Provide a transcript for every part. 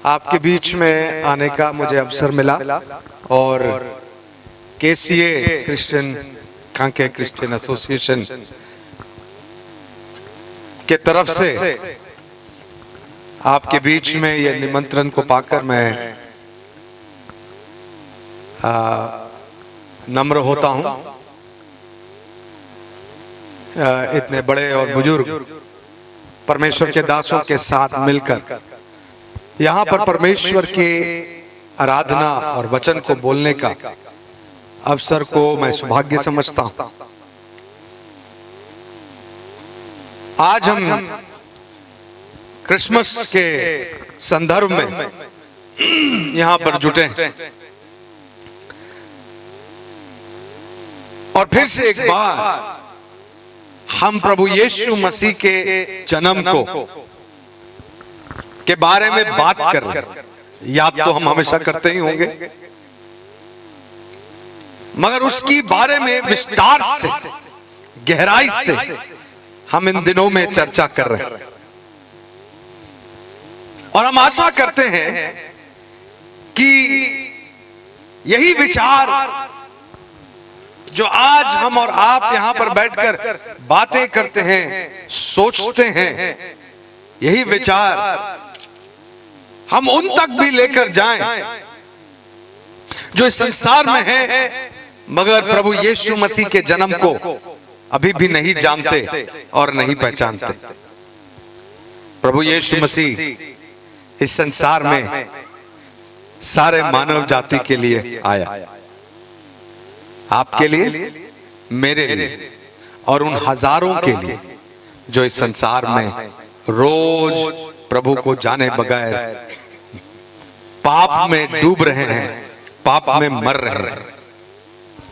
आपके बीच में आने का मुझे अवसर मिला और KCA Christian Kanke Christian association के तरफ से आपके बीच में ये निमंत्रण को पाकर मैं नम्र होता हूं। इतने बड़े और बुजुर्ग परमेश्वर के दासों के साथ मिलकर यहाँ पर परमेश्वर के आराधना और वचन को बोलने का अवसर को मैं सौभाग्य समझता हूं। आज हम क्रिसमस के संदर्भ में यहाँ पर जुटे हैं और फिर से एक बार हम प्रभु यीशु मसीह के जन्म को के बारे में बात कर रहे हैं। याद तो हम हमेशा करते ही होंगे, मगर उसकी बारे में विस्तार से गहराई से हम इन दिनों में चर्चा कर रहे हैं और हम आशा करते हैं कि यही विचार जो आज हम और आप यहां पर बैठकर बातें करते हैं, सोचते हैं, यही विचार हम उन तक भी लेकर जाएं जो इस संसार में हैं मगर प्रभु यीशु मसीह के जन्म को अभी भी नहीं जानते और नहीं पहचानते। प्रभु यीशु मसीह इस संसार में सारे मानव जाति के लिए आया, आपके लिए, मेरे लिए और उन हजारों के लिए जो इस संसार में रोज प्रभु को जाने बगैर पाप में डूब रहे हैं, पाप में मर रहे हैं।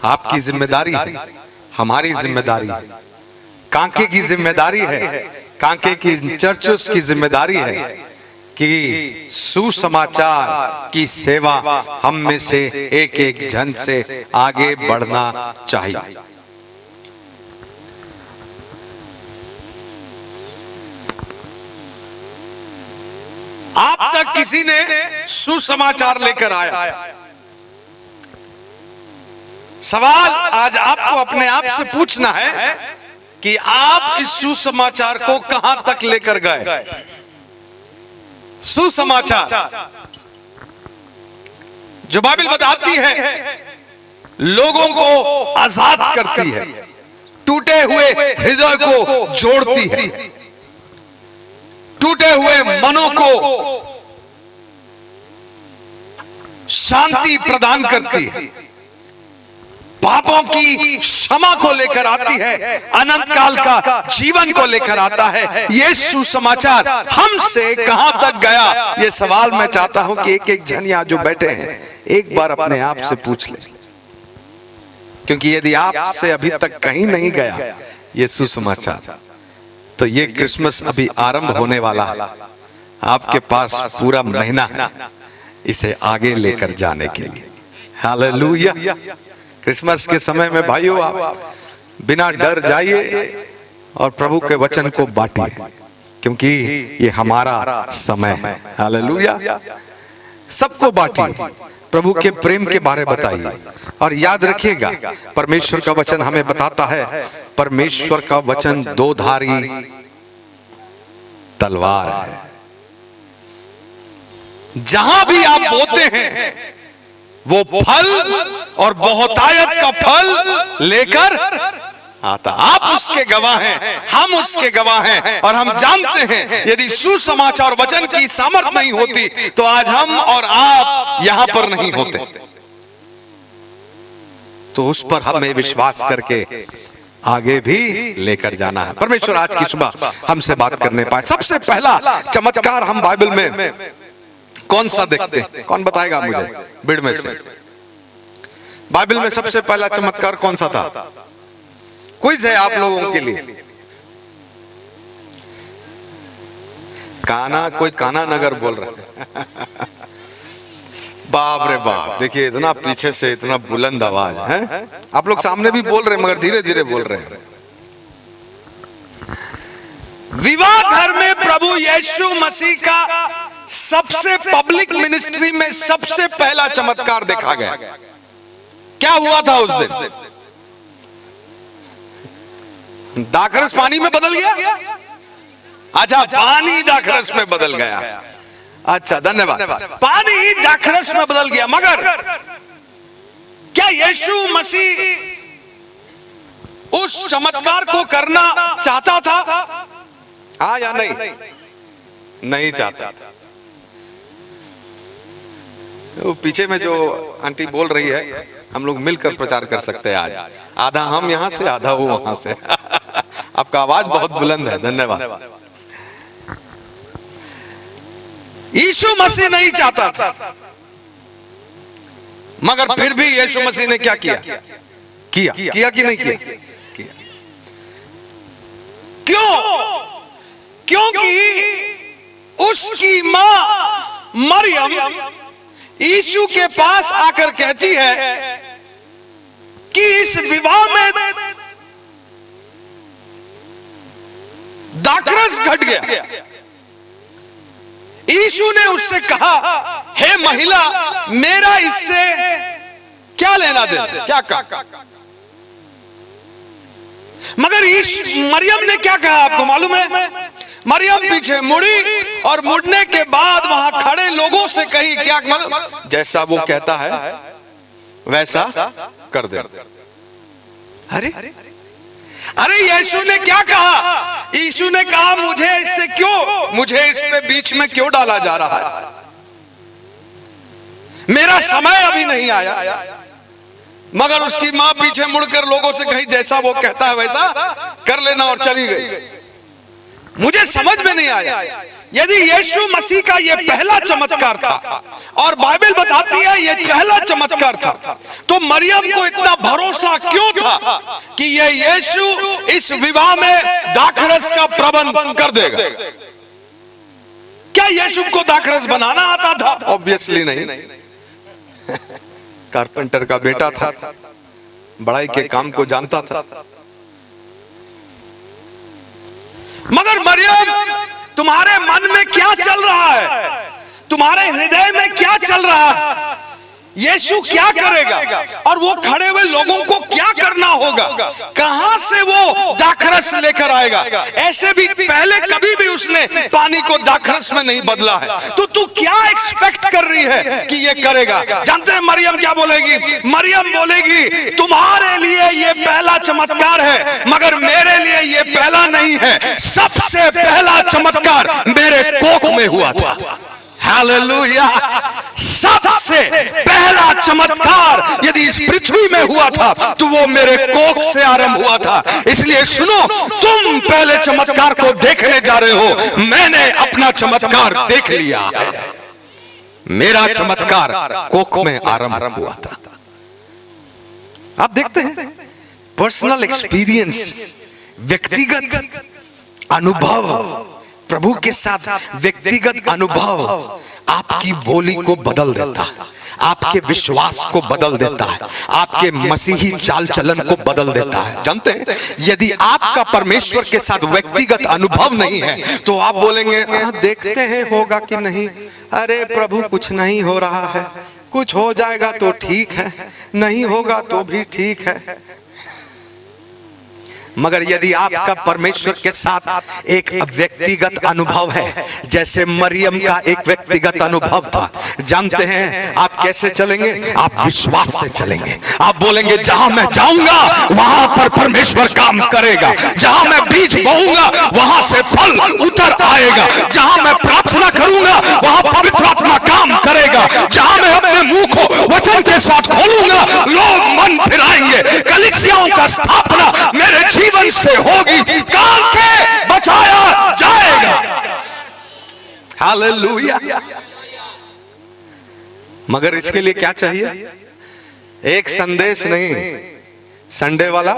आपकी जिम्मेदारी है, हमारी जिम्मेदारी है, कांके की जिम्मेदारी है, कांके की चर्चों की जिम्मेदारी है कि सुसमाचार की सेवा हम में से एक एक जन से आगे बढ़ना चाहिए। आप तक किसी ने सुसमाचार लेकर आया। सवाल आज आपको अपने आप से पूछना है कि आप इस सुसमाचार को कहां तक लेकर गए। सुसमाचार जो बाइबल बताती है लोगों को आजाद करती है, टूटे हुए हृदय को जोड़ती है, टूटे हुए मनों को शांति प्रदान करती है, पापों की क्षमा को लेकर आती है, अनंत काल का जीवन को लेकर आता है। ये सुसमाचार हमसे कहां तक गया, ये सवाल मैं चाहता हूं कि एक एक जन यहाँ जो बैठे हैं एक बार अपने आप से पूछ ले, क्योंकि यदि आपसे अभी तक कहीं नहीं गया ये सुसमाचार, तो ये क्रिसमस अभी आरंभ होने वाला है। आपके पास पूरा महीना है इसे आगे लेकर जाने के लिए। हालेलुया। क्रिसमस के समय में भाइयों आप बिना डर जाइए और प्रभु के वचन को बांटिए, क्योंकि ये हमारा समय है। हालेलुया। सबको बांटिए, प्रभु के प्रेम के बारे बताइए और याद रखिएगा परमेश्वर का वचन हमें बताता है, परमेश्वर का वचन दो धारी तलवार है। जहां भी आप बोते हैं वो फल और बहुतायत का फल लेकर आता। आप उसके गवाह हैं, हम उसके गवाह हैं और हम जानते हैं यदि सुसमाचार वचन की सामर्थ नहीं होती तो आज हम और आप यहां पर नहीं होते। तो उस पर हमें विश्वास करके आगे भी लेकर जाना है। परमेश्वर आज की सुबह हमसे बात करने पाए। सबसे पहला चमत्कार हम बाइबल में कौन सा देखते हैं? कौन बताएगा मुझे भीड़ में से? बाइबल में सबसे पहला चमत्कार कौन सा था? क्विज है आप लोगों के लिए। काना, कोई काना नगर बोल रहा है। बाप रे बाप, देखिए इतना पीछे से इतना बुलंद आवाज है। आप लोग सामने भी बोल रहे हैं मगर धीरे धीरे बोल रहे हैं। विवाह घर में प्रभु यीशु मसीह का सबसे पब्लिक मिनिस्ट्री में सबसे पहला चमत्कार देखा गया। क्या हुआ था उस दिन? दाखरस पानी में बदल गया। अच्छा, पानी दाखरस में बदल गया। अच्छा, धन्यवाद। पानी दाखरस में बदल गया, मगर क्या यीशु मसीह उस चमत्कार को करना चाहता था? हाँ या नहीं? नहीं चाहता था। वो पीछे में जो आंटी बोल रही है, हम लोग मिलकर प्रचार कर सकते हैं आज। आधा हम यहां से, आधा वो वहां से। आपका आवाज बहुत बुलंद है, धन्यवाद। यीशु मसीह नहीं चाहता था, मगर फिर भी यीशु मसीह ने क्या किया? किया कि नहीं किया? क्यों? क्योंकि उसकी मां मरियम यीशु के पास आकर कहती है कि इस विवाह में दाखरस घट गया। यीशु ने उससे कहा, हे महिला, मेरा इससे क्या लेना देना? क्या कहा? मगर मरियम ने क्या कहा आपको मालूम है? मरियम पीछे मुड़ी और मुड़ने के बाद वहां खड़े लोगों से कही, क्या मालूम? जैसा वो कहता है वैसा कर दे। अरे यीशु ने क्या कहा? यीशु ने कहा, मुझे इस पे बीच में क्यों डाला जा रहा है? मेरा समय अभी नहीं आया। मगर उसकी मां पीछे मुड़कर लोगों से कही, जैसा वो कहता है वैसा कर लेना, और चली गई। मुझे समझ में नहीं आया, यदि यीशु मसीह का यह पहला चमत्कार था और बाइबल बताती है यह पहला चमत्कार था, तो मरियम को इतना भरोसा क्यों था कि यह यीशु इस विवाह में दाखरस का प्रबंध कर देगा? क्या यीशु को दाखरस बनाना आता था? ऑब्वियसली नहीं। कारपेंटर का बेटा था, बड़ाई के काम को जानता था। मगर मरियम, तुम्हारे मन में क्या चल रहा है? तुम्हारे हृदय में क्या चल रहा है? यीशु क्या करेगा और वो खड़े हुए लोगों को क्या करना होगा? कहां से वो दाखरस लेकर आएगा? ऐसे भी पहले कभी भी उसने पानी को दाखरस में नहीं बदला है, तो तू क्या एक्सपेक्ट कर रही है कि ये करेगा? जानते हैं मरियम क्या बोलेगी? मरियम बोलेगी, तुम्हारे लिए ये पहला चमत्कार है, मगर मेरे लिए ये पहला नहीं है। सबसे पहला चमत्कार मेरे कोख में हुआ था। हालेलुया! सबसे पहला चमत्कार यदि इस पृथ्वी में हुआ था तो वो मेरे कोख से आरंभ हुआ था। इसलिए सुनो, तुम पहले चमत्कार को देखने जा रहे हो, मैंने अपना चमत्कार देख लिया है। मेरा चमत्कार कोख में आरंभ हुआ था। आप देखते हैं, पर्सनल एक्सपीरियंस, व्यक्तिगत अनुभव, प्रभु के साथ व्यक्तिगत अनुभव आपकी बोली को बदल देता है, आपके विश्वास को बदल देता है, आपके मसीही चाल चलन को बदल देता है। जानते हैं, यदि आपका परमेश्वर के साथ व्यक्तिगत अनुभव नहीं है तो आप बोलेंगे, देखते हैं होगा कि नहीं। अरे प्रभु, कुछ नहीं हो रहा है, कुछ हो जाएगा तो ठीक है, नहीं होगा तो भी ठीक है। मगर यदि आपका परमेश्वर के साथ एक व्यक्तिगत अनुभव है, जैसे मरियम का एक व्यक्तिगत अनुभव था, जानते हैं आप कैसे चलेंगे? आप विश्वास से चलेंगे। आप बोलेंगे, जहां मैं जाऊंगा वहां पर परमेश्वर काम करेगा, जहां मैं बीज बोऊंगा वहां से फल उतर आएगा, जहां मैं प्रार्थना करूंगा वहां पवित्र आत्मा काम करेगा, जहां मैं अपने मुंह को वचन के साथ खोलूंगा लोग मन फिराएंगे, कलीसियाओं का स्थापना मेरे जीवन से होगी, काम के बचाया जाएगा। हालेलुया! मगर इसके लिए क्या चाहिए? एक संदेश नहीं, संडे वाला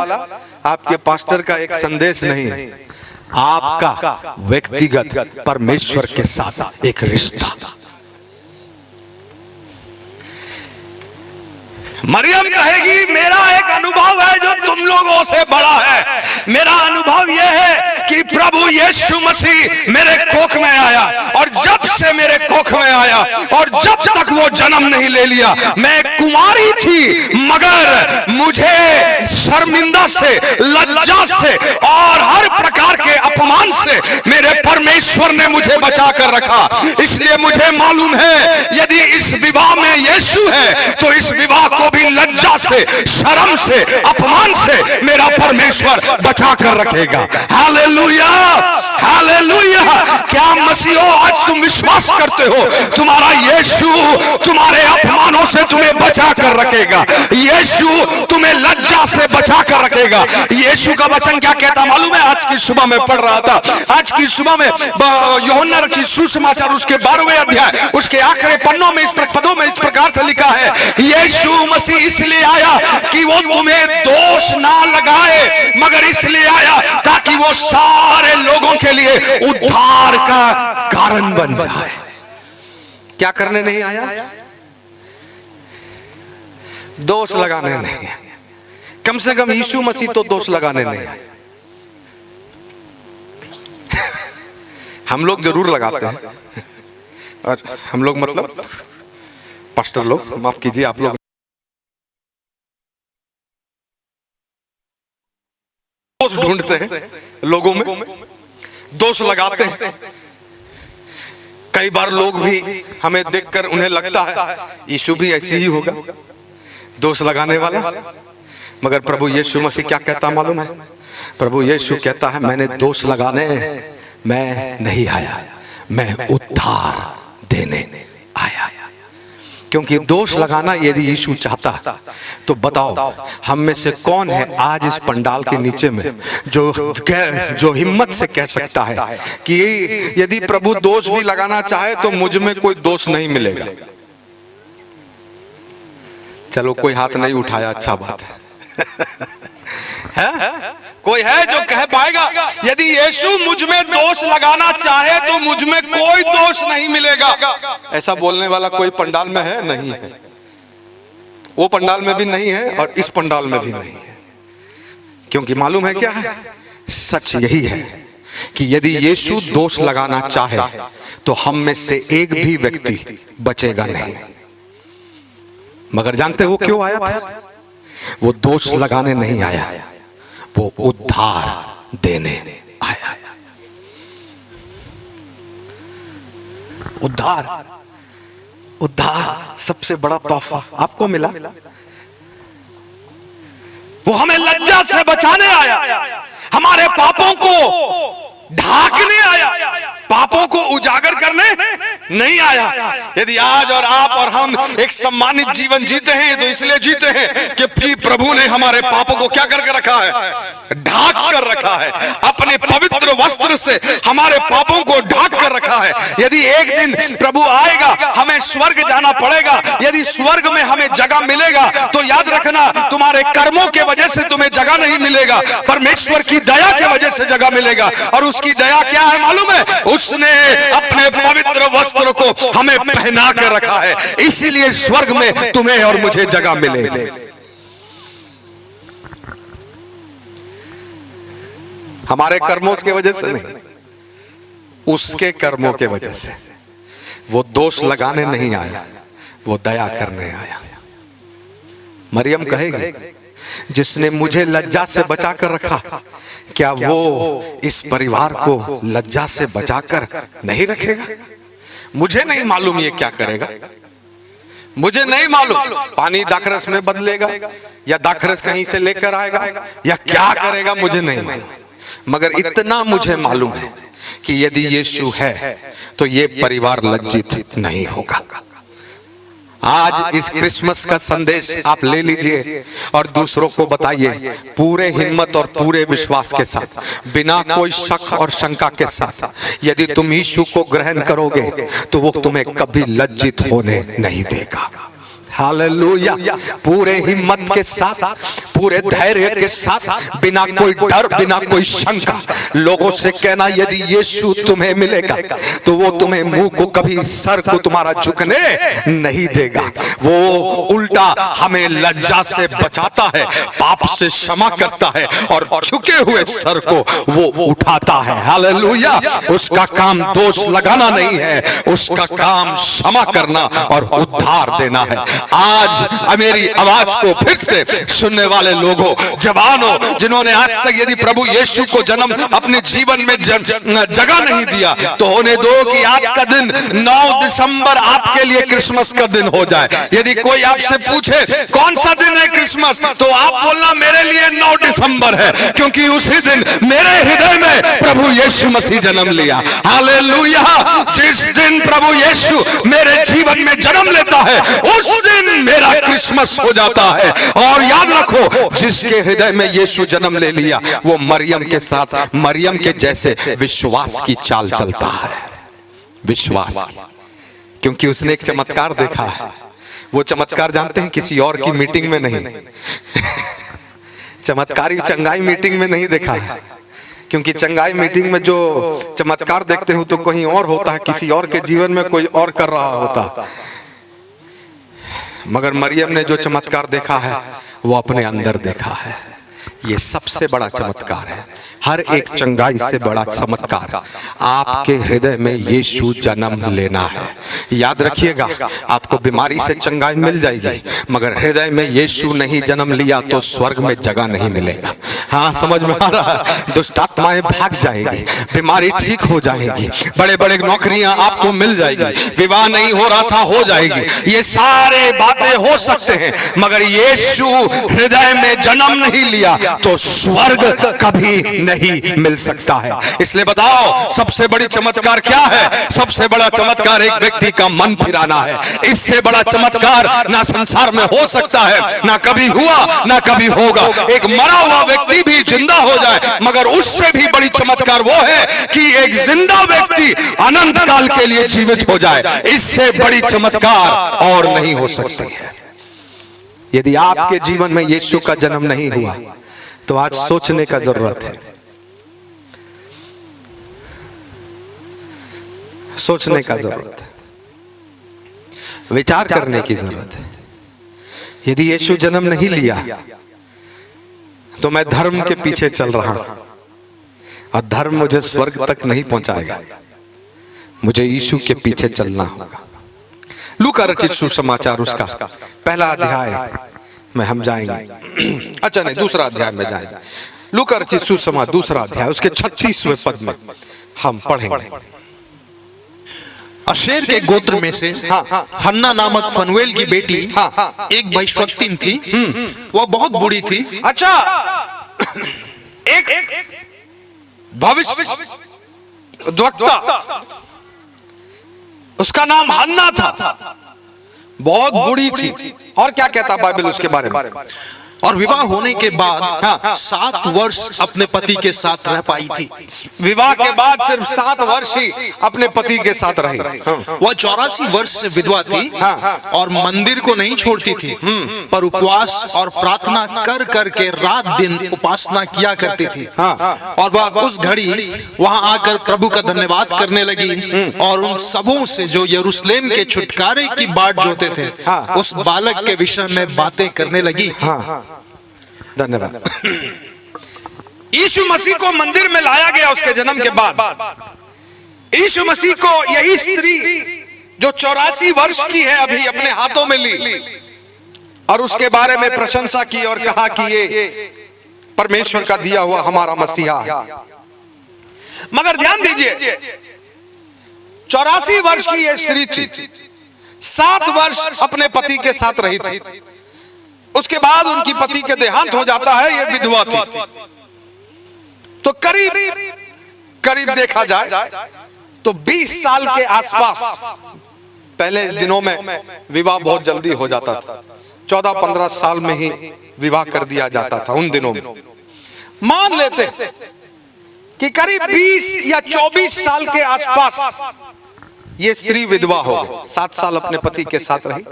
आपके पास्टर का एक संदेश नहीं, आपका व्यक्तिगत परमेश्वर के साथ एक रिश्ता। मरियम कहेगी, मेरा एक अनुभव है जो तुम लोगों से बड़ा है। मेरा अनुभव यह है कि प्रभु प्रभु यीशु मसीह मेरे कोख में आया, और जब से मेरे कोख में आया और जब तक वो जन्म नहीं ले लिया, मैं कुमारी थी, मगर मुझे शर्मिंदा से, लज्जा से और हर प्रकार के अपमान से मेरे परमेश्वर ने मुझे बचा कर रखा। इसलिए मुझे मालूम है यदि इस विवाह में यीशु है तो इस विवाह को भी लज्जा से, शर्म से, अपमान से मेरा परमेश्वर बचा कर रखेगा। Hallelujah, hallelujah. क्या मसीहो आज तुम विश्वास करते हो तुम्हारा यीशु तुम्हारे अपमानों से तुम्हें बचा कर रखेगा, यीशु तुम्हें लज्जा से बचा कर रखेगा। यीशु का वचन क्या कहता मालूम है? आज की सुबह में पढ़ रहा था, आज की सुबह में यूहन्ना रचित सुसमाचार उसके 12वें अध्याय उसके आखिरी पन्नों में पदों में इस प्रकार से लिखा है, यीशु मसीह इसलिए आया कि वो तुम्हें दोष ना लगाए, मगर इसलिए आया ताकि वो सारे लोगों के लिए उद्धार का कारण बन जाए। क्या करने नहीं आया? दोष लगाने नहीं। कम से कम यीशु मसीह तो दोष लगाने नहीं आए। हम लोग जरूर लगाते हैं, और हम लोग मतलब पास्टर लोग, माफ कीजिए, आप लोग दोष ढूंढते हैं, लोगों में दोष लगाते हैं। कई बार लोग भी हमें देखकर उन्हें लगता है यीशु भी ऐसे ही होगा, दोष लगाने वाला। मगर प्रभु यीशु मसीह क्या कहता मालूम है? प्रभु यीशु कहता है, मैंने दोष लगाने मैं नहीं आया, मैं उद्धार देने आया। क्योंकि दोष लगाना यदि यीशु चाहता तो बताओ हम में से कौन है आज इस पंडाल के नीचे में जो हिम्मत से कह सकता है कि यदि प्रभु दोष भी लगाना चाहे तो मुझ में कोई दोष नहीं मिलेगा। चलो कोई हाथ नहीं उठाया, अच्छा बात है। कोई है जो कह पाएगा यदि यीशु मुझ में दोष लगाना चाहे तो मुझ में कोई दोष नहीं मिलेगा? ऐसा बोलने वाला कोई पंडाल में है? नहीं है। वो पंडाल में भी नहीं है और इस पंडाल में भी नहीं है। क्योंकि मालूम है क्या है? सच यही है कि यदि यीशु दोष लगाना चाहे तो हम में से एक भी व्यक्ति बचेगा नहीं। मगर जानते हो क्यों आया था? वो दोष लगाने नहीं आया, वो उद्धार देने आया। उद्धार, उद्धार सबसे बड़ा तोहफा आपको मिला। वो हमें लज्जा से बचाने आया, हमारे पापों को ढांकने आया, पापों को उजागर करने नहीं आया। यदि आज और आप और हम एक सम्मानित जीवन जीते हैं तो इसलिए जीते हैं कि प्रभु ने हमारे पापों को क्या करके रखा है? ढांक कर रखा है। अपने पवित्र वस्त्र से हमारे पापों को ढांक कर रखा है। यदि एक दिन प्रभु आएगा, हमें स्वर्ग जाना पड़ेगा। यदि स्वर्ग में हमें जगह मिलेगा तो याद रखना, तुम्हारे कर्मों के वजह से तुम्हें जगह नहीं मिलेगा, परमेश्वर की दया के वजह से जगह मिलेगा। और उसकी दया क्या है मालूम है? उसने अपने पवित्र वस्त्र को हमें पहना कर रखा है, इसीलिए स्वर्ग में तुम्हें और मुझे जगह मिलेगी। हमारे कर्मों की वजह से नहीं, उसके कर्मों के वजह से। वो दोष लगाने नहीं आया, वो दया करने आया। मरियम कहेगी, जिसने मुझे लज्जा से बचा कर रखा, क्या वो इस परिवार को लज्जा से बचाकर नहीं रखेगा? मुझे नहीं मालूम ये क्या करेगा, मुझे नहीं मालूम पानी दाखरस में बदलेगा या दाखरस कहीं से लेकर आएगा या क्या करेगा, मुझे नहीं मालूम। मगर इतना मुझे मालूम है कि यदि यीशु है तो ये परिवार लज्जित नहीं होगा। आज इस क्रिसमस का संदेश आप ले लीजिए और दूसरों को बताइए पूरे हिम्मत और पूरे विश्वास के साथ, बिना कोई शक और शंका के साथ। यदि तुम यीशु को ग्रहण करोगे तो वो तुम्हें कभी लज्जित होने नहीं देगा। हालेलुया। पूरे हिम्मत के साथ, पूरे धैर्य के साथ, बिना कोई डर, बिना कोई शंका लोगों से कहना, यदि यीशु तुम्हें मिलेगा तो वो तुम्हें मुंह को कभी, सर को तुम्हारा झुकने नहीं देगा। वो उल्टा हमें लज्जा से बचाता है, पाप से क्षमा करता है और झुके हुए सर को वो उठाता है। हालेलुया। उसका काम दोष लगाना नहीं है, उसका काम क्षमा करना और उद्धार देना है। आज मेरी आवाज को फिर से सुनने वाले लोगों, जवानों, जिन्होंने आज तक यदि प्रभु यीशु को जन्म अपने जीवन में जगह नहीं दिया, तो होने दो कि आज का दिन 9 दिसंबर आपके लिए क्रिसमस का दिन हो जाए। यदि कोई आपसे पूछे कौन सा दिन है क्रिसमस, तो आप बोलना मेरे लिए 9 दिसंबर है, क्योंकि उसी दिन मेरे हृदय में प्रभु यीशु मसीह जन्म लिया। हालेलुया। जिस दिन प्रभु यीशु मेरे जीवन में जन्म लेता है, उस दिन मेरा क्रिसमस हो जाता है। और याद रखो, जिसके हृदय में यीशु जन्म ले लिया, वो मरियम के साथ, मरियम के जैसे विश्वास की चाल चलता है। विश्वास की, क्योंकि उसने एक चमत्कार देखा है। वो चमत्कार जानते हैं, किसी और की मीटिंग में नहीं, चमत्कारी चंगाई मीटिंग में नहीं देखा है। क्योंकि चंगाई मीटिंग में जो चमत्कार देखते हो तो कहीं और होता है, किसी और के जीवन में कोई और कर रहा होता। मगर मरियम ने जो चमत्कार देखा है, वो अपने अंदर देखा है। ये सबसे बड़ा चमत्कार है। हर एक चंगाई से बड़ा चमत्कार आपके हृदय में यीशु जन्म लेना है। याद रखिएगा, आपको बीमारी से चंगाई मिल जाएगी, मगर हृदय में यीशु नहीं जन्म लिया तो स्वर्ग में जगह नहीं मिलेगा। हाँ, समझ में आ रहा है? दुष्ट आत्माएं भाग जाएगी, बीमारी ठीक हो जाएगी, बड़े बड़े नौकरियां आपको मिल जाएगी, विवाह नहीं हो रहा था हो जाएगी। ये सारे बातें हो सकते हैं, मगर यीशु हृदय में जन्म नहीं लिया तो स्वर्ग कभी नहीं मिल सकता है। इसलिए बताओ, सबसे बड़ी चमत्कार क्या है? सबसे बड़ा चमत्कार एक व्यक्ति का मन फिराना है। इससे बड़ा चमत्कार ना संसार में हो सकता है, ना कभी हुआ, ना कभी होगा। एक मरा हुआ व्यक्ति भी जिंदा हो जाए, मगर उससे भी बड़ी चमत्कार वो है कि एक जिंदा व्यक्ति अनंत काल के लिए जीवित हो जाए। इससे बड़ी चमत्कार और नहीं हो सकती है। यदि आपके जीवन में यीशु का जन्म नहीं हुआ तो आज सोचने का जरूरत है, सोचने का जरूरत है, विचार करने की जरूरत है। यदि यीशु जन्म नहीं लिया तो मैं धर्म के पीछे चल रहा हूं, और धर्म मुझे स्वर्ग तक नहीं पहुंचाएगा। मुझे यीशु के पीछे चलना होगा। लूका रचित सुसमाचार उसका पहला अध्याय में हम जाएंगे। अच्छा नहीं, दूसरा अध्याय में जाएंगे। लूका रचित सुसमाचार दूसरा अध्याय, उसके 36वें पद में हम पढ़ेंगे। अशेर के गोत्र में से हन्ना नामक फनुएल की बेटी एक भविष्यवक्तिन थी। वह बहुत बूढ़ी थी। अच्छा, एक भविष्य वक्ता, उसका नाम हन्ना था, बहुत बूढ़ी थी। और क्या कहता बाइबल उसके बारे में? और विवाह होने के बाद 7 वर्ष अपने पति के साथ रह पाई थी। विवाह के बाद सिर्फ 7 वर्ष ही अपने पति के साथ रही। वह 84 वर्ष से विधवा थी और मंदिर को नहीं छोड़ती थी, पर उपवास और प्रार्थना कर कर के रात दिन उपासना किया करती थी। और वह उस घड़ी वहां आकर प्रभु का धन्यवाद करने लगी और उन सबों से जो यरूशलेम के छुटकारे की बाट जोते थे उस बालक के विषय में बातें करने लगी। धन्यवाद। यीशु मसीह को मंदिर में लाया गया उसके जन्म के बाद। यीशु मसीह को यही स्त्री जो 84 वर्ष की है अभी अपने हाथों में ली और उसके बारे में प्रशंसा की और कहा कि ये परमेश्वर का दिया हुआ हमारा मसीहा है। मगर ध्यान दीजिए, 84 वर्ष की ये स्त्री थी, 7 वर्ष अपने पति के साथ रही थी। उसके बाद उनकी पति के देहांत हो जाता है, ये विधवा थी। तो करीब देखा जाए तो 20 साल के आसपास, पहले दिनों में विवाह बहुत जल्दी हो जाता था, 14-15 साल में ही विवाह कर दिया जाता था उन दिनों में। मान लेते कि करीब 20 या 24 साल के आसपास ये स्त्री विधवा हो गई। 7 साल अपने पति के साथ रही,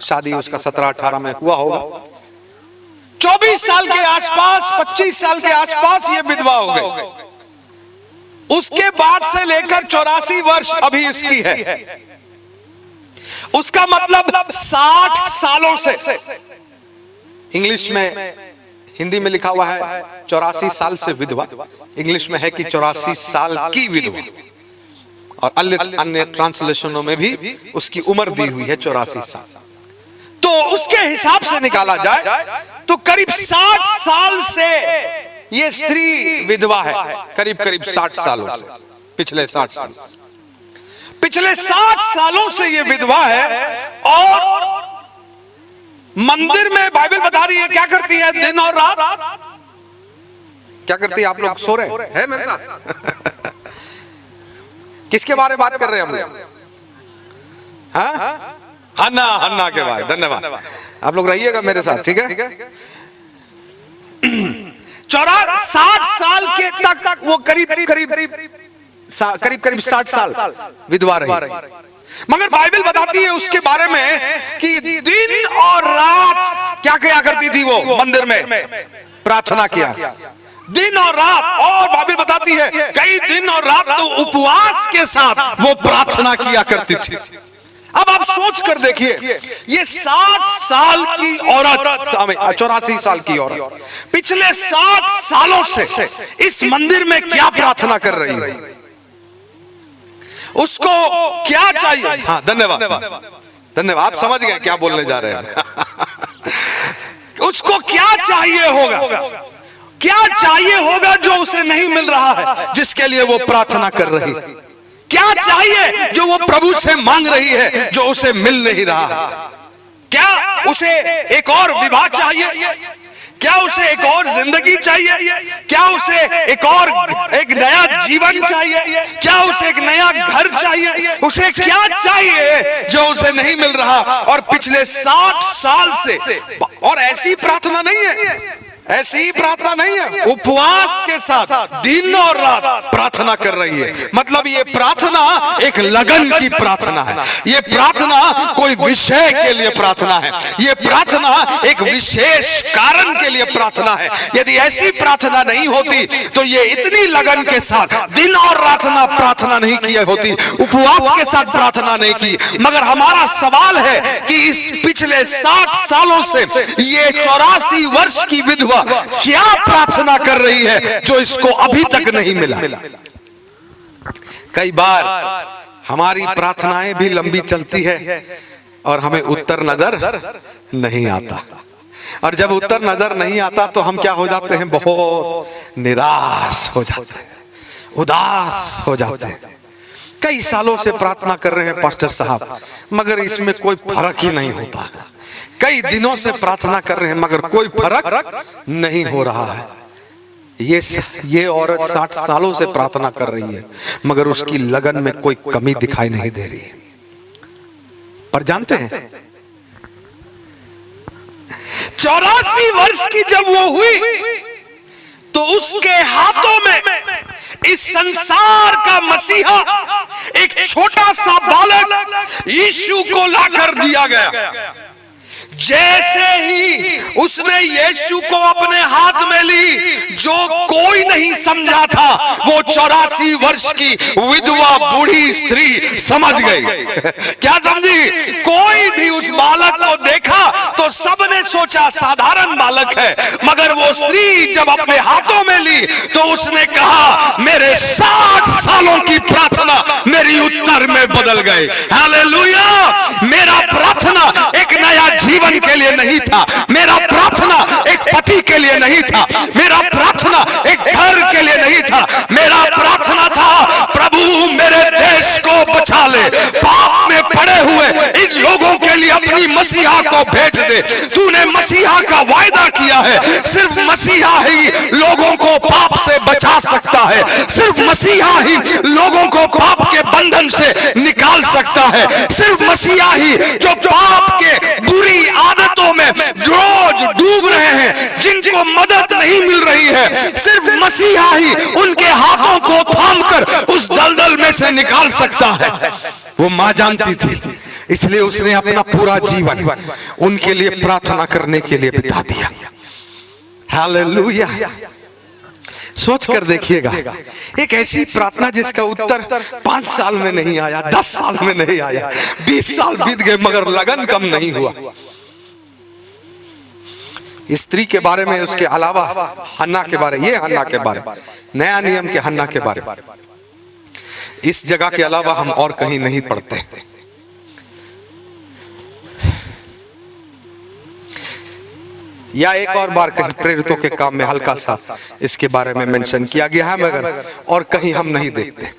शादी उसका 17-18 में हुआ होगा। 24 साल के आसपास, 25 साल के आसपास ये विधवा हो गई। उसके बाद से लेकर 84 वर्ष अभी इसकी है। उसका मतलब 60 सालों से, इंग्लिश में, हिंदी में लिखा हुआ है 84 साल से विधवा, इंग्लिश में है कि 84 साल की विधवा, और अन्य ट्रांसलेशनों में भी उसकी उम्र दी हुई है 84 साल। तो उसके हिसाब से निकाला जाए तो करीब 60 साल से ये स्त्री विधवा है, करीब 60 सालों से, पिछले 60 सालों से ये विधवा है। और मंदिर में बाइबल बता रही है क्या करती है दिन और रात, क्या करती है? आप लोग सो रहे हैं मेरे साथ? किसके बारे में बात कर रहे हैं हम लोग? हाँ, हन्ना के बारे। धन्यवाद, आप लोग रहिएगा मेरे साथ, ठीक है। 60 साल के तक वो करीब 60 साल विधवा रही। मगर बाइबल बताती है उसके बारे में कि दिन और रात क्या क्या करती थी वो? मंदिर में प्रार्थना किया, दिन और रात। और बाइबल बताती है कई दिन और रात तो उपवास के साथ वो प्रार्थना किया करती थी। अब आप सोच कर देखिए, ये 60 साल की औरत, 84 साल की औरत पिछले 60 सालों से इस मंदिर में क्या प्रार्थना कर रही है? उसको क्या चाहिए? हाँ, धन्यवाद। आप समझ गए क्या बोलने जा रहे हैं। उसको क्या चाहिए होगा? क्या चाहिए होगा जो उसे नहीं मिल रहा है, जिसके लिए वो प्रार्थना कर रही है? क्या चाहिए जो वो प्रभु से मांग रही है, जो उसे मिल नहीं रहा है? क्या उसे एक और विवाह चाहिए? क्या उसे एक और जिंदगी चाहिए? क्या उसे एक नया जीवन चाहिए? क्या उसे एक नया घर चाहिए? उसे क्या चाहिए जो उसे नहीं मिल रहा? और पिछले 60 साल से, और ऐसी प्रार्थना नहीं है, ऐसी प्रार्थना नहीं है, उपवास के साथ दिन और रात प्रार्थना कर रही है। मतलब ये प्रार्थना एक लगन की प्रार्थना है, ये प्रार्थना कोई विषय के लिए प्रार्थना है, ये प्रार्थना एक विशेष कारण के लिए प्रार्थना है। यदि ऐसी प्रार्थना नहीं होती तो ये इतनी लगन के साथ दिन और रात प्रार्थना नहीं की होती, उपवास के साथ प्रार्थना नहीं की। मगर हमारा सवाल है कि इस पिछले 60 सालों से ये 84 वर्ष की विधवा क्या प्रार्थना कर रही है जो इसको अभी तक नहीं मिला? कई बार हमारी प्रार्थनाएं भी लंबी चलती है और हमें उत्तर नजर नहीं आता, और जब उत्तर नजर नहीं आता तो हम क्या हो जाते हैं? बहुत निराश हो जाते हैं, उदास हो जाते हैं। कई सालों से प्रार्थना कर रहे हैं पास्टर साहब, मगर इसमें कोई फर्क ही नहीं होता है। कई दिनों से प्रार्थना कर रहे हैं मगर कोई फर्क नहीं हो रहा है। ये औरत 60 सालों से प्रार्थना कर रही है मगर उसकी लगन में कोई कमी दिखाई नहीं दे रही है। पर जानते हैं 84 वर्ष की जब वो हुई तो उसके हाथों में इस संसार का मसीहा, एक छोटा सा बालक यीशु को लाकर दिया गया। जैसे ही उसने यीशु को अपने हाथ में ली, जो कोई नहीं समझा था वो 84 वर्ष की विधवा बूढ़ी स्त्री समझ गई। क्या समझी? कोई भी उस बालक को देखा तो सबने सोचा साधारण बालक है, मगर वो स्त्री जब अपने हाथों में ली तो उसने कहा मेरे 60 सालों की प्रार्थना मेरी उत्तर में बदल गई। हालेलुया! मेरा प्रार्थना एक नया जीवन के लिए नहीं था, मेरा प्रार्थना एक पति के लिए नहीं था, मेरा प्रार्थना एक घर के लिए नहीं था, मेरा प्रार्थना था प्रभु मेरे देश को बचा ले, पाप में पड़े हुए इन लोगों के लिए अपनी मसीहा को भेज दे। तूने मसीहा का वायदा किया है, सिर्फ मसीहा ही लोगों को पाप से बचा सकता है, सिर्फ मसीहा ही लोगों को पाप के बंधन से निकाल सकता है, सिर्फ मसीहा ही जो पाप के बुरी आदतों में रोज डूब रहे हैं, जिनको मदद नहीं मिल रही है, सिर्फ मसीहा ही उनके हाथों को थामकर उस दलदल में से निकाल सकता है। वो मां जानती थी, इसलिए उसने अपना पूरा जीवन उनके लिए प्रार्थना करने के लिए बिता दिया। हालेलुया। सोच कर देखिएगा, एक ऐसी प्रार्थना जिसका उत्तर 5 साल में नहीं आया, 10 साल में नहीं आया, 20 साल बीत गए मगर लगन कम नहीं हुआ। स्त्री के बारे में, उसके अलावा हन्ना के बारे, ये हन्ना के बारे, नया नियम के हन्ना के बारे, इस जगह के अलावा हम और कहीं नहीं पढ़ते। या एक और बार कहीं प्रेरितों के काम में हल्का सा इसके बारे में मेंशन किया गया है, मगर और कहीं हम नहीं देखते।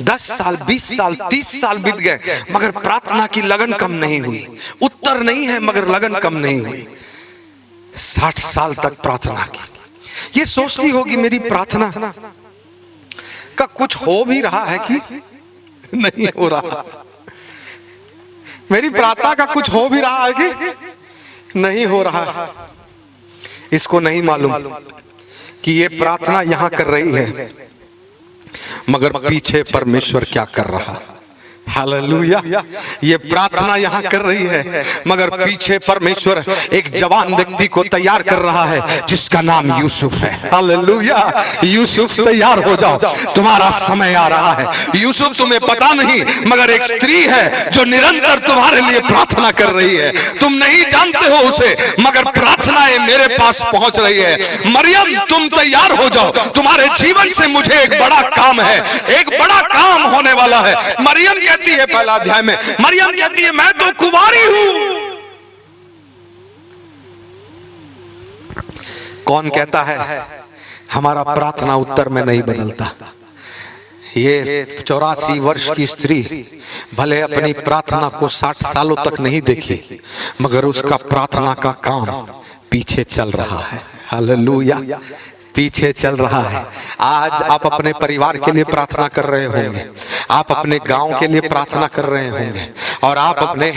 10 साल, 20 साल, 30 साल बीत गए मगर प्रार्थना की लगन कम नहीं हुई। उत्तर नहीं है मगर लगन कम नहीं हुई। 60 साल तक प्रार्थना की। ये सोचती होगी मेरी प्रार्थना का कुछ हो भी रहा है कि नहीं हो रहा, मेरी प्रार्थना का कुछ हो भी रहा है कि नहीं हो रहा। इसको नहीं मालूम कि ये प्रार्थना यहां कर रही है मगर पीछे परमेश्वर क्या कर रहा। हालेलुया। ये प्रार्थना यहां कर रही है मगर पीछे परमेश्वर एक जवान व्यक्ति को तैयार कर रहा है जिसका नाम यूसुफ है। हालेलुया। यूसुफ तैयार हो जाओ, तुम्हारा समय आ रहा है। यूसुफ तुम्हें पता नहीं मगर एक स्त्री है जो निरंतर तुम्हारे लिए प्रार्थना कर रही है। तुम नहीं जानते हो उसे मगर प्रार्थनाएं मेरे पास पहुंच रही है। मरियम तुम तैयार हो जाओ, तुम्हारे जीवन से मुझे एक बड़ा काम है, एक बड़ा काम होने वाला है। मरियम कहती है पहला अध्याय में, मरियम कहती है मैं तो कुंवारी हूं। कौन कहता है हमारा प्रार्थना उत्तर में नहीं बदलता? ये 84 वर्ष की स्त्री भले अपनी प्रार्थना को 60 सालों तक नहीं देखी मगर उसका प्रार्थना का काम पीछे चल रहा है। हालेलुया। पीछे चल रहा है। आज आप अपने परिवार के लिए प्रार्थना कर रहे होंगे, आप अपने गांव के लिए प्रार्थना कर रहे होंगे और आप अपने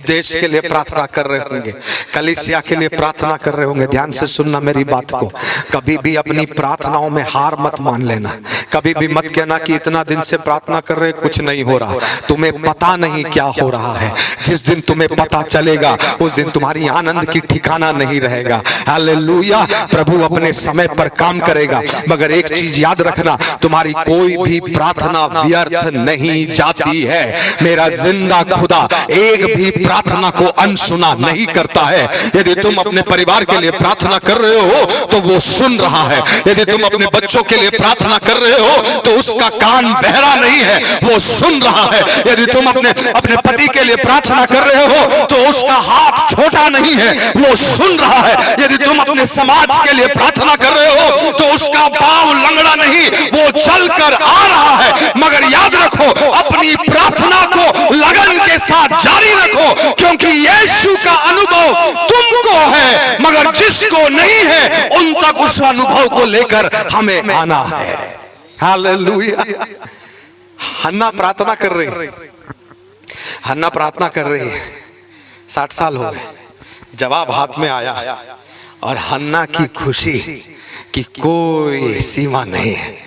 देश के लिए प्रार्थना कर रहे होंगे, कलीसिया के लिए प्रार्थना कर रहे होंगे। ध्यान से सुनना मेरी बात को। कभी भी अपनी प्रार्थनाओं में हार मत मान लेना। कभी भी मत कहना कि इतना दिन से प्रार्थना कर रहे कुछ नहीं हो रहा। तुम्हें पता नहीं क्या हो रहा है। जिस दिन तुम्हें पता चलेगा उस दिन तुम्हारी आनंद की ठिकाना नहीं रहेगा। हालेलुया। प्रभु अपने समय पर काम करेगा मगर एक चीज याद रखना, तुम्हारी कोई भी प्रार्थना व्यर्थ नहीं जाती है। मेरा जिंदा खुदा एक भी प्रार्थना को अनसुना नहीं करता है। यदि तुम अपने परिवार के लिए प्रार्थना कर रहे हो तो वो सुन रहा है। यदि तुम अपने बच्चों के लिए प्रार्थना कर रहे हो तो उसका कान बहरा नहीं है, वो सुन रहा है। यदि तुम अपने पति के लिए प्रार्थना कर रहे हो तो उसका हाथ छोटा नहीं है, वो सुन रहा है। यदि तुम अपने समाज के लिए प्रार्थना कर रहे हो तो उसका पांव लंगड़ा नहीं, वो चलकर आ रहा है। मगर याद रखो, अपनी प्रार्थना को लगन के साथ जारी रखो क्योंकि यीशु का अनुभव तुमको है मगर जिसको नहीं है उन तक उस अनुभव को लेकर हमें आना है। हालेलुया। हन्ना प्रार्थना कर रही, हन्ना प्रार्थना कर रही है। 60 साल हो गए, जवाब हाथ में आया और हन्ना की खुशी की कोई सीमा नहीं है।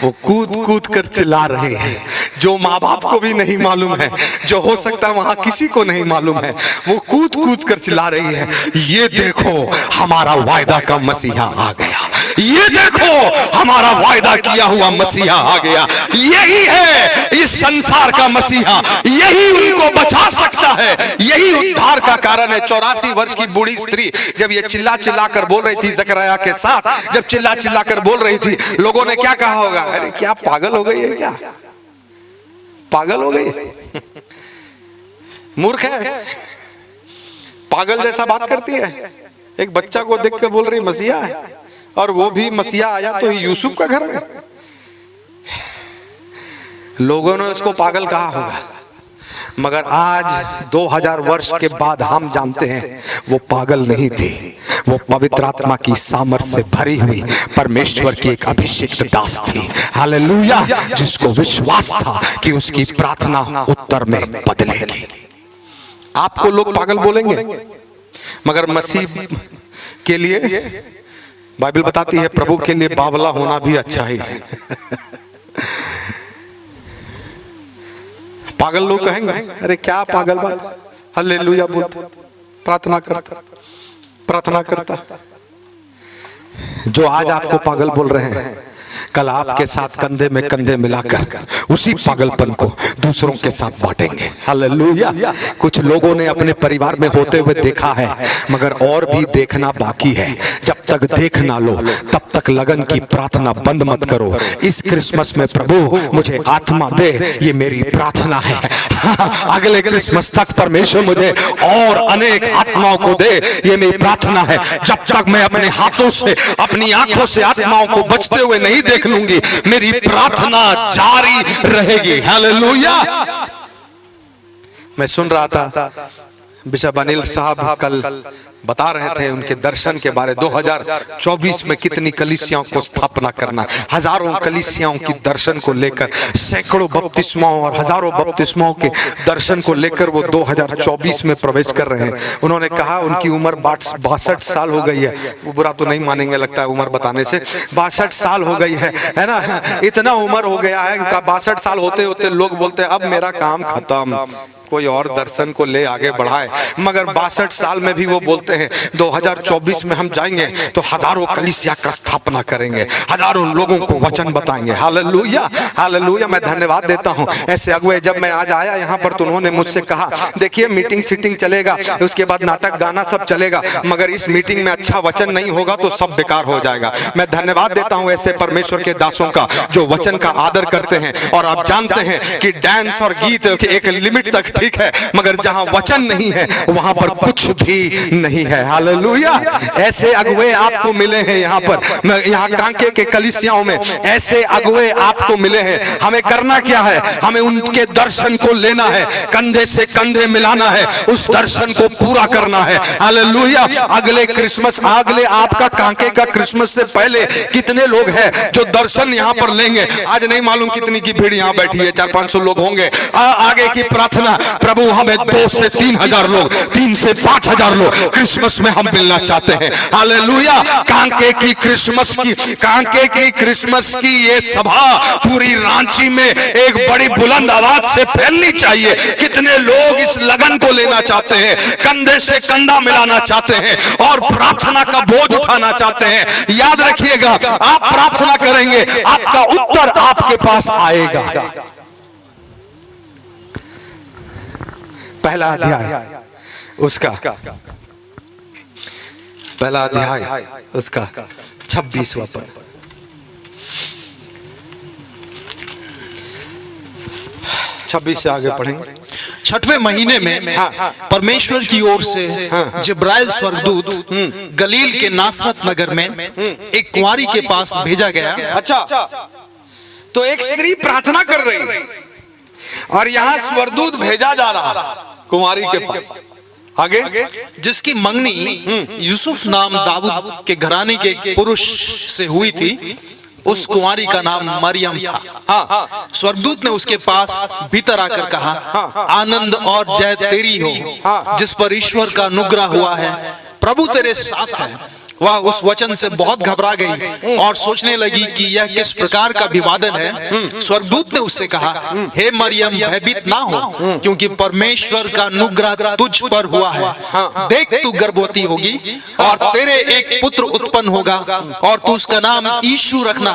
वो कूद कूद कर चिल्ला रहे हैं, जो माँ बाप को भी नहीं मालूम है, जो हो सकता है वहां किसी को नहीं मालूम है। वो कूद कूद कर चिल्ला रही है, ये देखो हमारा वायदा का मसीहा आ गया, ये देखो हमारा वायदा किया हुआ मसीहा आ गया। यही है इस संसार का मसीहा, यही उनको बचा सकता है, यही उद्धार का कारण है। 84 वर्ष की बूढ़ी स्त्री जब ये चिल्ला चिल्ला कर बोल रही थी जकरया के साथ, जब चिल्ला चिल्ला कर बोल रही थी, लोगों ने क्या कहा होगा? अरे क्या पागल हो गई है, क्या पागल हो गई, मूर्ख है, पागल जैसा बात करती है। एक बच्चा को देख कर बोल रही मसीहा है, और वो भी मसीहा आया तो यूसुफ का घर में। लोगों ने उसको पागल कहा होगा मगर आज 2000 वर्ष के बाद हम जानते हैं वो पागल नहीं थी। वो पवित्र आत्मा की सामर्थ्य से भरी हुई परमेश्वर की एक अभिषिक्त दास थी। हालेलुया। जिसको विश्वास था कि उसकी प्रार्थना उत्तर में बदलेगी। आपको लोग पागल बोलेंगे मगर मसीह के लिए बाइबल बताती है प्रभु के लिए बावला होना भी अच्छा ही है। पागल लोग कहेंगे अरे क्या पागल बात, हालेलुया बोलते, प्रार्थना करता। जो आज आपको पागल बोल रहे हैं, कल आपके साथ कंधे में कंधे मिलाकर उसी पागलपन को दूसरों के साथ बांटेंगे। हालेलुया। कुछ लोगों ने अपने परिवार में होते हुए देखा है, मगर और भी देखना बाकी है। जब तक देख ना लो तब तक लगन की प्रार्थना बंद मत करो। इस क्रिसमस में प्रभु मुझे आत्मा दे, ये मेरी प्रार्थना है। अगले क्रिसमस तक परमेश्वर मुझे और अनेक आत्माओं को दे, ये मेरी प्रार्थना है। जब तक मैं अपने हाथों से, अपनी आंखों से आत्माओं को बचते हुए नहीं देख लूंगी, मेरी प्रार्थना जारी रहेगी। हालेलुया। मैं सुन रहा था बिशप अनिल साहब कल बता रहे थे उनके दर्शन के बारे। 2024 में कितनी कलीसियाओं को स्थापना करना, हजारों कलीसियाओं की दर्शन को लेकर, सैकड़ों बपतिस्माओं और हजारों बपतिस्माओं के दर्शन को लेकर वो 2024 में प्रवेश कर रहे हैं। उन्होंने कहा उनकी उम्र 62 साल हो गई है। वो बुरा तो नहीं मानेंगे लगता है उम्र बताने से। 62 साल हो गई है ना। इतना उम्र हो गया है, 62 साल होते होते लोग बोलते हैं अब मेरा काम खत्म, कोई और दर्शन को ले आगे बढ़ाए। मगर 62 साल में भी वो बोलते हैं 2024 में हम जाएंगे तो हजारों कलीसिया का स्थापना करेंगे, हजारों लोगों को वचन बताएंगे। Hallelujah, hallelujah. मैं धन्यवाद देता हूँ ऐसे अगुए। जब मैं आज आया यहाँ पर तो उन्होंने मुझसे कहा देखिए मीटिंग सीटिंग चलेगा, उसके बाद नाटक गाना सब चलेगा, मगर इस मीटिंग में अच्छा वचन नहीं होगा तो सब बेकार हो जाएगा। मैं धन्यवाद देता हूँ ऐसे परमेश्वर के दासों का जो वचन का आदर करते हैं। और आप जानते हैं कि डांस और गीत एक लिमिट तक ठीक है, मगर जहां वचन नहीं है वहां पर कुछ भी नहीं है। हालेलुया। ऐसे अगुए आपको मिले हैं यहाँ पर, यहाँ कांके के कलीसियाओं में ऐसे अगुए आपको मिले हैं। हमें करना क्या है? हमें उनके दर्शन को लेना है, कंधे से कंधे मिलाना है, उस दर्शन को पूरा करना है। हालेलुया। अगले क्रिसमस, अगले आपका कांके का क्रिसमस से पहले कितने लोग हैं जो दर्शन यहाँ पर लेंगे? आज नहीं मालूम कितनी की भीड़ यहाँ बैठी है, 400-500 लोग होंगे। आगे की प्रार्थना, प्रभु हमें 2 से 3 हजार लोग, 3 से 5 हजार लोग क्रिसमस में हम मिलना चाहते हैं। हालेलुया। कांके की क्रिसमस की ये सभा पूरी रांची में एक बड़ी बुलंद आवाज से फैलनी चाहिए। कितने लोग इस लगन को लेना चाहते हैं, कंधे से कंधा मिलाना चाहते हैं और प्रार्थना का बोझ उठाना चाहते हैं। याद रखिएगा, आप प्रार्थना करेंगे, आपका उत्तर आपके पास आएगा। पहला अध्याय उसका 26वां पद। 26 से आगे पढ़ेंगे। 6वें महीने में परमेश्वर की ओर से जिब्राइल स्वर्गदूत गलील के नासरत नगर में एक कुंवारी के पास भेजा गया। अच्छा, तो एक स्त्री प्रार्थना कर रही और यहाँ स्वर्गदूत भेजा जा रहा कुंवारी के पास। आगे, जिसकी मंगनी यूसुफ नाम दाऊद के घराने के पुरुष से हुई थी, उस कुंवारी का नाम मरियम था। स्वर्गदूत ने उसके पास भीतर आकर कहा, आनंद और जय तेरी हो जिस पर ईश्वर का अनुग्रह हुआ है, प्रभु तेरे साथ है। वह उस वचन से बहुत घबरा गई और सोचने लगी कि यह किस प्रकार का अभिवादन है। स्वर्गदूत ने उससे कहा, हे मरियम, भयभीत ना हो, क्योंकि परमेश्वर का अनुग्रह तुझ पर हुआ है। देख, तू गर्भवती होगी और तेरे एक पुत्र उत्पन्न होगा और तू उसका नाम यीशु रखना।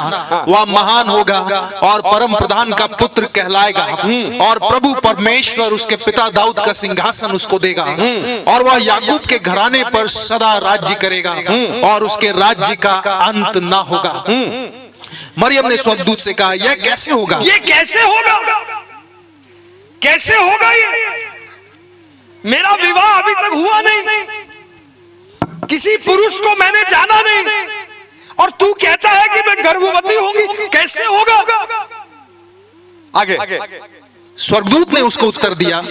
वह महान होगा और परम प्रधान का पुत्र कहलाएगा और प्रभु परमेश्वर उसके पिता दाऊद का सिंहासन उसको देगा और वह याकूब के घराने पर सदा राज्य करेगा और उसके राज्य का अंत ना होगा। मरियम ने स्वर्गदूत से कहा, यह कैसे होगा? ये कैसे होगा? कैसे होगा ये? मेरा विवाह अभी तक हुआ नहीं, किसी पुरुष को मैंने जाना नहीं, और तू कहता है कि मैं गर्भवती होंगी, कैसे होगा? आगे स्वर्गदूत ने उसको उत्तर दिया,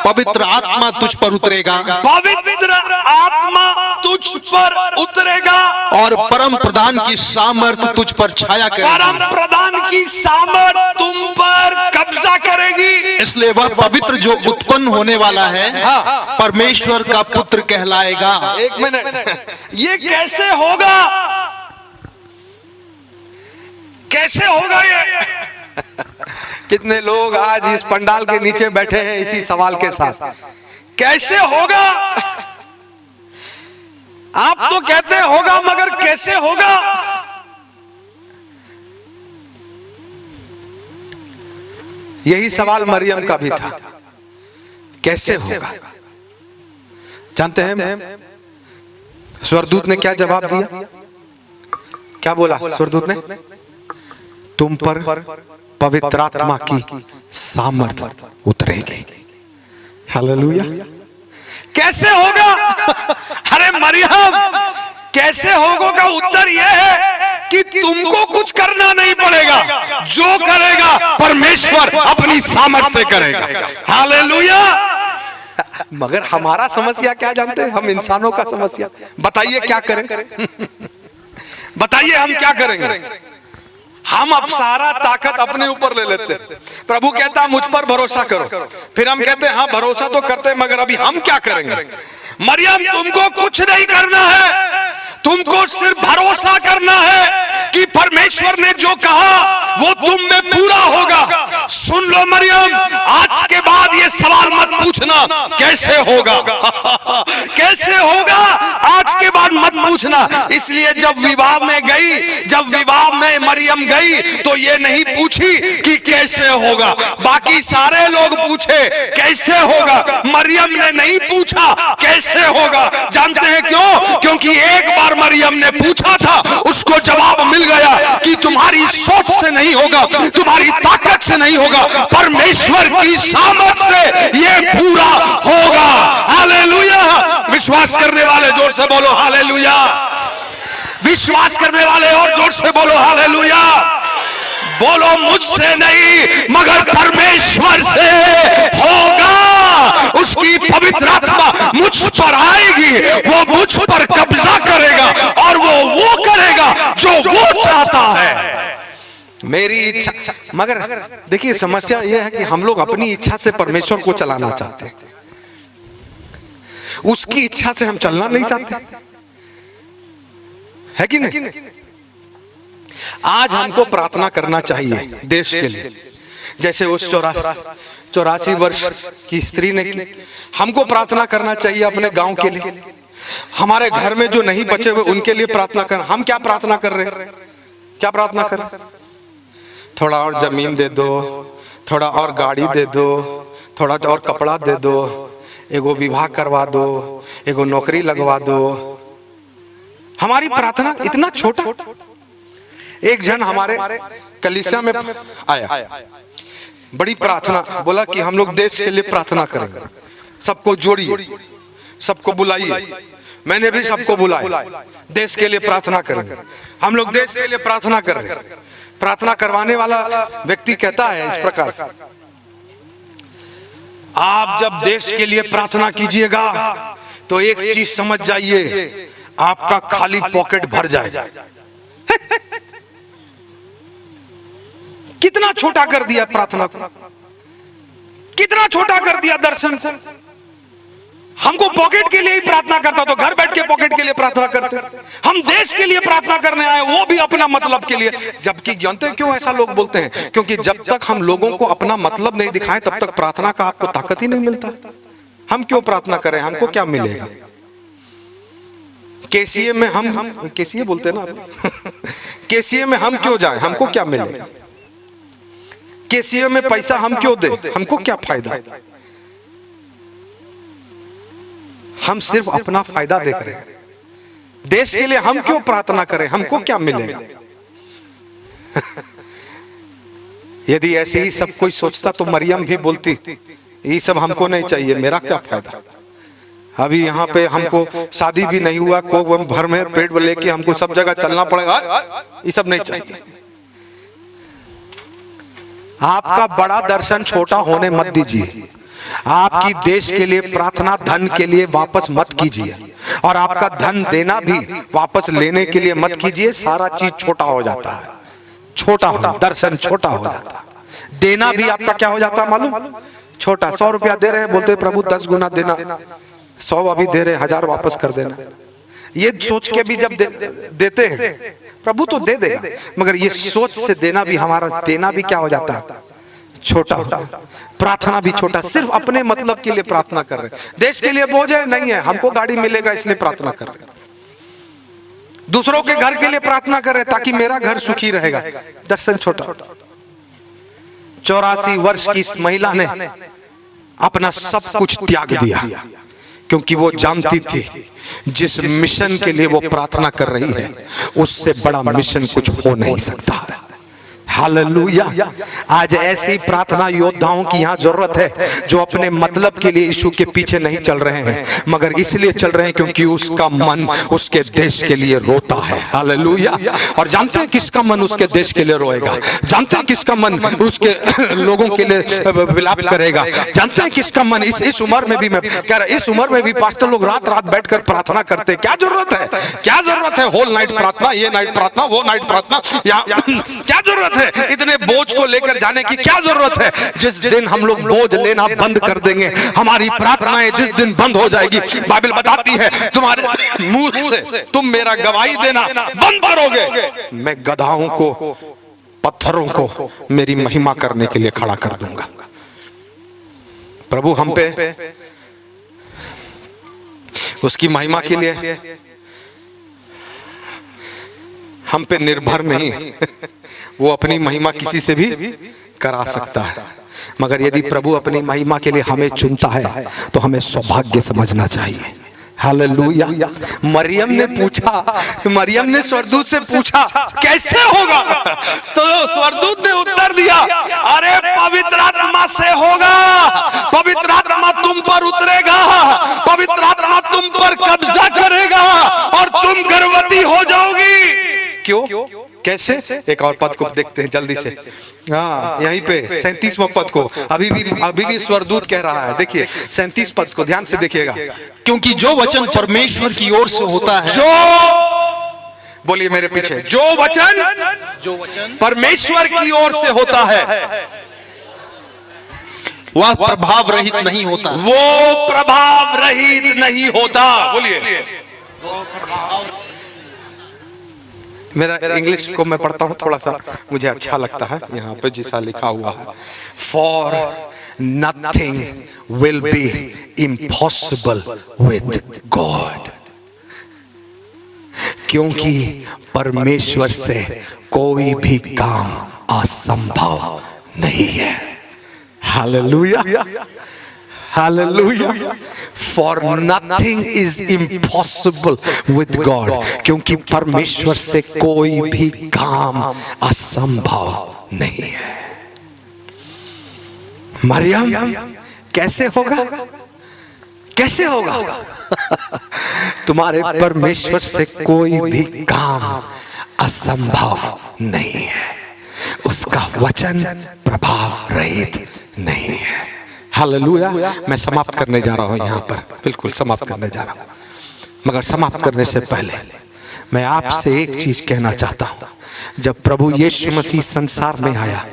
पवित्र आत्मा तुझ पर उतरेगा, और परम प्रधान की सामर्थ तुझ पर छाया करेगी। परम प्रधान की सामर्थ तुम पर कब्जा करेगी। इसलिए वह पवित्र जो उत्पन्न होने वाला है परमेश्वर का पुत्र कहलाएगा। एक मिनट, ये कैसे होगा? कैसे होगा ये? कितने लोग आज इस पंडाल के नीचे बैठे हैं इसी सवाल के साथ, कैसे होगा? आप तो कहते होगा, मगर कैसे होगा? यही सवाल मरियम का भी था, कैसे होगा? जानते हैं स्वर्गदूत ने क्या जवाब दिया? क्या बोला स्वर्गदूत ने? तुम पर पवित्र आत्मा की सामर्थ उतरेगी। हालेलुया। कैसे होगा? अरे मरियम, कैसे होगा का उत्तर यह है कि तुमको कुछ करना नहीं पड़ेगा, जो करेगा परमेश्वर अपनी सामर्थ से करेगा। हालेलुया। मगर हमारा समस्या क्या जानते हैं? हम इंसानों का समस्या। बताइए क्या करें? बताइए हम क्या करेंगे? हम अब सारा ताकत अपने ऊपर ले लेते हैं। प्रभु कहता मुझ पर भरोसा करो, फिर हम कहते हैं हाँ भरोसा तो करते हैं, मगर अभी हम क्या करेंगे? मरियम, तुमको कुछ नहीं करना है, तुमको सिर्फ भरोसा करना है कि परमेश्वर ने जो कहा वो तुम में पूरा होगा। सुन लो मरियम, आज के बाद ये सवाल मत पूछना कैसे होगा। कैसे होगा आज के बाद मत पूछना। इसलिए जब विवाह में मरियम गई तो ये नहीं पूछी कि कैसे होगा। बाकी सारे लोग पूछे कैसे होगा, मरियम ने नहीं पूछा कैसे होगा। जानते हैं क्यों? क्योंकि एक बार मरियम ने पूछा था, उसको जवाब मिल गया कि तुम्हारी सोच से नहीं होगा, तुम्हारी ताकत से नहीं होगा, परमेश्वर की सामर्थ से ये पूरा होगा। हालेलुया। विश्वास करने वाले जोर से बोलो हालेलुया। विश्वास करने वाले और जोर से बोलो हालेलुया। बोलो मुझसे नहीं मगर परमेश्वर से होगा। उसकी पवित्र आत्मा मुझ पर आएगी, वो मुझ पर कब्जा करेगा और वो करेगा जो वो चाहता है। मेरी इच्छा, मगर देखिए समस्या यह है कि हम लोग अपनी इच्छा से परमेश्वर को चलाना चाहते हैं, उसकी इच्छा से हम चलना नहीं चाहते, है कि नहीं? आज हमको प्रार्थना करना चाहिए देश के लिए, जैसे उस 84 वर्ष की स्त्री ने की। हमको प्रार्थना करना चाहिए अपने गांव के लिए, हमारे घर में जो नहीं बचे हुए उनके लिए प्रार्थना कर। हम क्या प्रार्थना कर रहे हैं? क्या प्रार्थना कर? थोड़ा और जमीन दे दो, थोड़ा और गाड़ी दे दो, थोड़ा और कपड़ा दे दो, एगो विवाह करवा दो, एगो नौकरी लगवा दो। हमारी प्रार्थना इतना छोटा। एक जन हमारे कलीसिया में आया, बड़ी प्रार्थना, बोला कि हम लोग देश के लिए प्रार्थना करेंगे, सबको जोड़िए, सबको बुलाइए। मैंने भी सबको बुलाया, देश के लिए प्रार्थना करेंगे। हम लोग देश के लिए प्रार्थना कर रहे हैं। प्रार्थना करवाने वाला व्यक्ति कहता है इस प्रकार से, आप जब देश के लिए प्रार्थना कीजिएगा तो एक चीज समझ जाइए, आपका खाली पॉकेट भर जाएगा। कितना छोटा कर दिया प्रार्थना को, कितना छोटा कर दिया दर्शन को। हमको पॉकेट के लिए ही प्रार्थना करता तो घर बैठ के पॉकेट के लिए प्रार्थना करते। हम देश के लिए प्रार्थना करने आए, वो भी अपना मतलब के लिए। जबकि जानते हैं क्यों ऐसा लोग बोलते हैं? क्योंकि जब तक हम लोगों को अपना मतलब नहीं दिखाएं तब तक प्रार्थना का आपको ताकत ही नहीं मिलता। हम क्यों प्रार्थना करें? हमको क्या मिलेगा? केसीए में हम केसीए बोलते ना केसीए में हम क्यों जाएं? हमको क्या मिलेगा? केसीए में पैसा हम क्यों दें? हमको क्या फायदा? हम सिर्फ अपना फायदा देख रहे हैं। देश के लिए हम क्यों प्रार्थना करें? हमको क्या मिलेगा? यदि ऐसे ही सब कोई सोचता तो मरियम भी बोलती ये सब हमको नहीं चाहिए, मेरा क्या फायदा? अभी यहाँ पे हमको शादी भी नहीं हुआ, को भर में पेट लेके हमको सब जगह चलना पड़ेगा, ये सब नहीं चाहिए। आपका बड़ा दर्शन छोटा होने मत दीजिए। आपकी देश के लिए प्रार्थना धन के लिए वापस मत कीजिए, और आपका धन देना भी वापस लेने के लिए मत कीजिए। सारा चीज छोटा हो जाता है, छोटा हो, दर्शन छोटा हो जाता है। देना भी आपका क्या हो जाता है मालूम? छोटा। 100 रुपया दे रहे हैं, बोलते प्रभु 10 गुना देना, 100 अभी दे रहे हैं, 1000 वापस कर देना। ये सोच के भी जब देते हैं प्रभु तो दे देगा, मगर ये सोच से देना भी, हमारा देना भी क्या हो जाता है? छोटा हो, प्रार्थना भी छोटा, सिर्फ अपने मतलब के लिए प्रार्थना कर रहे हैं। देश के लिए बोझ है नहीं है, हमको गाड़ी मिलेगा इसलिए प्रार्थना कर रहे हैं। दूसरों के घर के लिए प्रार्थना कर रहे हैं ताकि मेरा घर सुखी रहेगा। दर्शन छोटा। 84 वर्ष की इस महिला ने अपना सब कुछ त्याग दिया क्योंकि वो जानती थी जिस मिशन के लिए वो प्रार्थना कर रही है उससे बड़ा मिशन कुछ हो नहीं सकता है। हालेलुया। आज ऐसी प्रार्थना योद्धाओं की यहाँ जरूरत है जो अपने मतलब के लिए यीशु के पीछे नहीं चल रहे हैं मगर इसलिए चल रहे हैं क्योंकि उसका मन उसके देश के लिए रोता है। हालेलुया। और जानते हैं किसका मन उसके देश के लिए रोएगा? जानते हैं किसका मन उसके लोगों के लिए विलाप करेगा? जानते हैं किसका मन इस उम्र में भी, मैं कह रहा इस उम्र में भी पास्टर लोग रात रात बैठकर प्रार्थना करते। क्या जरूरत है? क्या जरूरत है होल नाइट प्रार्थना, ये नाइट प्रार्थना, वो नाइट प्रार्थना, या क्या जरूरत है इतने बोझ को लेकर जाने की? क्या जरूरत है? जिस दिन हम लोग बोझ लेना बंद कर देंगे, हमारी प्रार्थनाएं जिस दिन बंद हो जाएगी, बाइबल बताती है तुम्हारे मुंह से तुम मेरा गवाही देना बंद करोगे, मैं गधाओं को, पत्थरों को मेरी महिमा करने के लिए खड़ा कर दूंगा। प्रभु हम पे उसकी महिमा के लिए हम पे निर्भर नहीं, वो अपनी महिमा किसी से भी करा सकता है, मगर यदि प्रभु अपनी महिमा के लिए हमें चुनता है तो हमें सौभाग्य समझना चाहिए। हालेलुया। मरियम ने पूछा, मरियम ने स्वर्गदूत से पूछा कैसे होगा, तो स्वर्गदूत ने उत्तर दिया, अरे पवित्र आत्मा से होगा, पवित्र आत्मा तुम पर उतरेगा, पवित्र आत्मा तुम पर कब्जा करेगा और तुम गर्भवती हो जाओगी। क्यों? कैसे? एक और पद को देखते हैं जल्दी से। हाँ, यहीं पे 37वां पद को अभी भी स्वर्गदूत कह रहा है। देखिए 37 पद को ध्यान से देखिएगा। क्योंकि जो वचन परमेश्वर की ओर से होता है, जो, बोलिए मेरे पीछे, जो वचन परमेश्वर की ओर से होता है वह प्रभाव रहित नहीं होता। वो प्रभाव रहित नहीं होता। बोलिए। मेरा इंग्लिश को मैं पढ़ता हूं, थोड़ा सा मुझे अच्छा लगता है। यहाँ पे जैसा लिखा हुआ है, for nothing will be impossible with God, क्योंकि परमेश्वर से कोई भी काम असंभव नहीं है। Hallelujah, hallelujah. For nothing is impossible with God, क्योंकि परमेश्वर से कोई भी काम असंभव नहीं है। मरियम, कैसे होगा? कैसे होगा? तुम्हारे परमेश्वर से कोई भी काम असंभव नहीं है, उसका वचन प्रभाव रहित नहीं है। हालेलुया। मैं समाप्त करने जा रहा हूं यहाँ पर, बिल्कुल समाप्त करने जा रहा हूं, मगर समाप्त करने से पहले मैं आपसे एक चीज कहना चाहता हूं। जब प्रभु यीशु मसीह संसार में आया,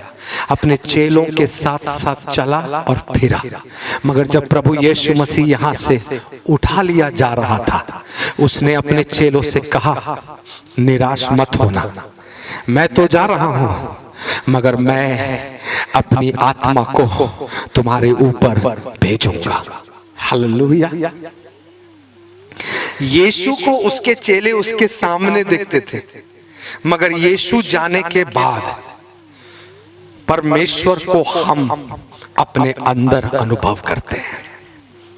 अपने चेलों के साथ साथ चला और फिरा, मगर जब प्रभु यीशु मसीह यहाँ से उठा लिया जा रहा था, उसने अपने चेलों से कहा, निराश मत होना, मैं तो जा रहा हूं मगर मैं अपनी आत्मा को तुम्हारे ऊपर भेजूंगा। हालेलुया। यीशु को उसके चेले उसके सामने देखते थे, मगर यीशु जाने के बाद परमेश्वर को हम अपने अंदर अनुभव करते हैं।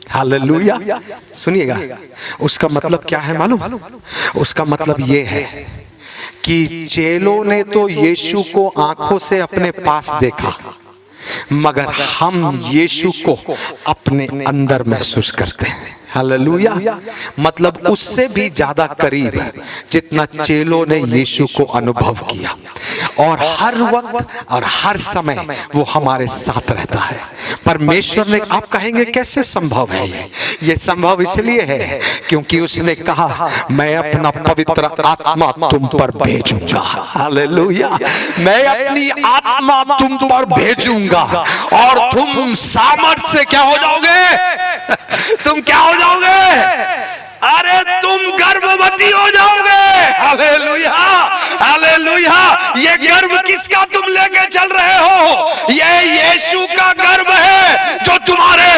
हालेलुया। सुनिएगा, उसका मतलब क्या है मालूम? उसका मतलब ये है कि चेलों ने तो यीशु को आंखों से अपने पास देखा, मगर हम यीशु को अपने अंदर महसूस करते हैं। हालेलुया। मतलब उससे भी ज्यादा करीब जितना चेलों ने यीशु को अनुभव किया, और हर वक्त और हर समय वो हमारे साथ रहता है। परमेश्वर ने, आप कहेंगे कैसे संभव है ये संभव इसलिए है क्योंकि उसने कहा, मैं अपना पवित्र आत्मा तुम पर भेजूंगा। हालेलुया। मैं अपनी आत्मा तुम पर भेजूंगा और तुम सामर्थ से क्या हो जाओगे? तुम क्या हो जाओगे? अरे तुम गर्भवती हो जाओगे। Hallelujah, hallelujah. ये गर्भ किसका तुम लेके चल रहे हो, ये यीशु का गर्भ है जो तुम्हारे